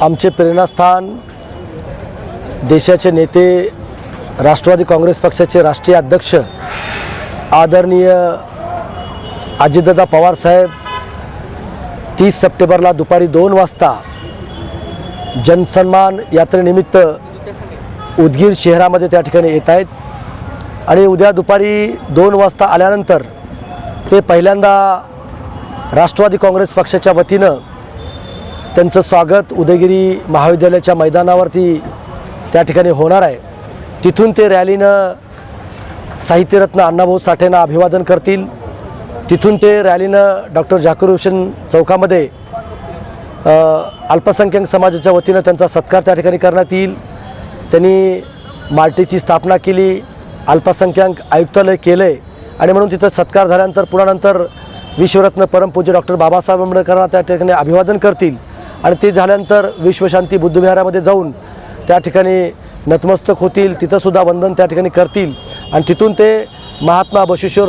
आमचे प्रेरणास्थान देशाचे नेते राष्ट्रवादी काँग्रेस पक्षाचे राष्ट्रीय अध्यक्ष आदरणीय अजितदादा पवार साहेब 30 सप्टेंबरला दुपारी 2 वाजता जनसन्मान यात्रेनिमित्त उदगीर शहरामध्ये त्या ठिकाणी येत आहेत आणि उद्या दुपारी 2 वाजता आल्यानंतर ते पहिल्यांदा राष्ट्रवादी काँग्रेस पक्षाच्या वतीनं त्यांचं स्वागत उदयगिरी महाविद्यालयाच्या मैदानावरती त्या ठिकाणी होणार आहे। तिथून ते रॅलीनं साहित्यरत्न अण्णाभाऊ साठेंना अभिवादन करतील। तिथून ते रॅलीनं डॉक्टर झाकीर हुसेन चौकामध्ये अल्पसंख्याक समाजाच्या वतीनं त्यांचा सत्कार त्या ठिकाणी करण्यात येईल। त्यांनी मार्टीची स्थापना केली, अल्पसंख्याक आयुक्तालय केलं आहे आणि म्हणून तिथं सत्कार झाल्यानंतर पुन्हा नंतर विश्वरत्न परमपूज्य डॉक्टर बाबासाहेब आंबेडकरांना त्या ठिकाणी अभिवादन करतील आणि ते झाल्यानंतर विश्वशांती बुद्धविहारामध्ये जाऊन त्या ठिकाणी नतमस्तक होतील, तिथंसुद्धा वंदन त्या ठिकाणी करतील आणि तिथून ते महात्मा बसवेश्वर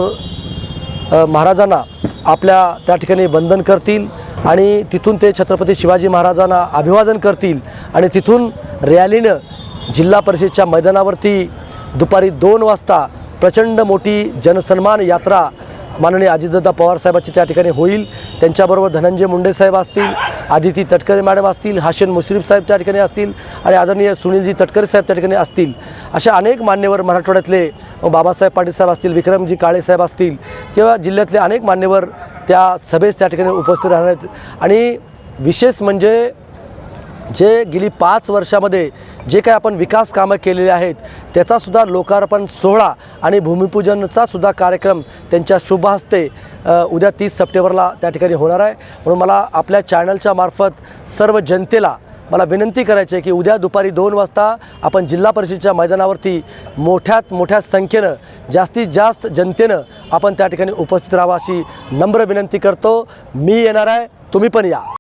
महाराजांना आपल्या त्या ठिकाणी वंदन करतील आणि तिथून ते छत्रपती शिवाजी महाराजांना अभिवादन करतील आणि तिथून रॅलीनं जिल्हा परिषदेच्या मैदानावरती दुपारी 2 वाजता प्रचंड मोठी जनसन्मान यात्रा माननीय अजितदादा पवार साहेबांची त्या ठिकाणी होईल। त्यांच्याबरोबर धनंजय मुंडे साहेब असतील, आदिती तटकरे मॅडम असतील, हाशिन मुश्रीफ साहेब त्या ठिकाणी असतील आणि आदरणीय सुनीलजी तटकरे साहेब त्या ठिकाणी असतील। अशा अनेक मान्यवर मराठवाड्यातले बाबासाहेब पाटील साहेब असतील, विक्रमजी काळे साहेब असतील किंवा जिल्ह्यातले अनेक मान्यवर त्या सभेस त्या ठिकाणी उपस्थित राहणार आहेत। आणि विशेष म्हणजे जे गेली 5 वर्षामध्ये जे काही आपण विकास कामं केलेले आहेत त्याचासुद्धा लोकार्पण सोहळा आणि भूमिपूजनचा सुद्धा कार्यक्रम त्यांच्या शुभ हस्ते उद्या 30 सप्टेंबरला त्या ठिकाणी होणार आहे। म्हणून मला आपल्या चॅनलच्या मार्फत सर्व जनतेला मला विनंती करायची आहे की उद्या दुपारी 2 वाजता आपण जिल्हा परिषदेच्या मैदानावरती मोठ्यात मोठ्या संख्येनं जास्तीत जास्त जनतेनं आपण त्या ठिकाणी उपस्थित राहावं अशी नम्र विनंती करतो। मी येणार आहे, तुम्ही पण या।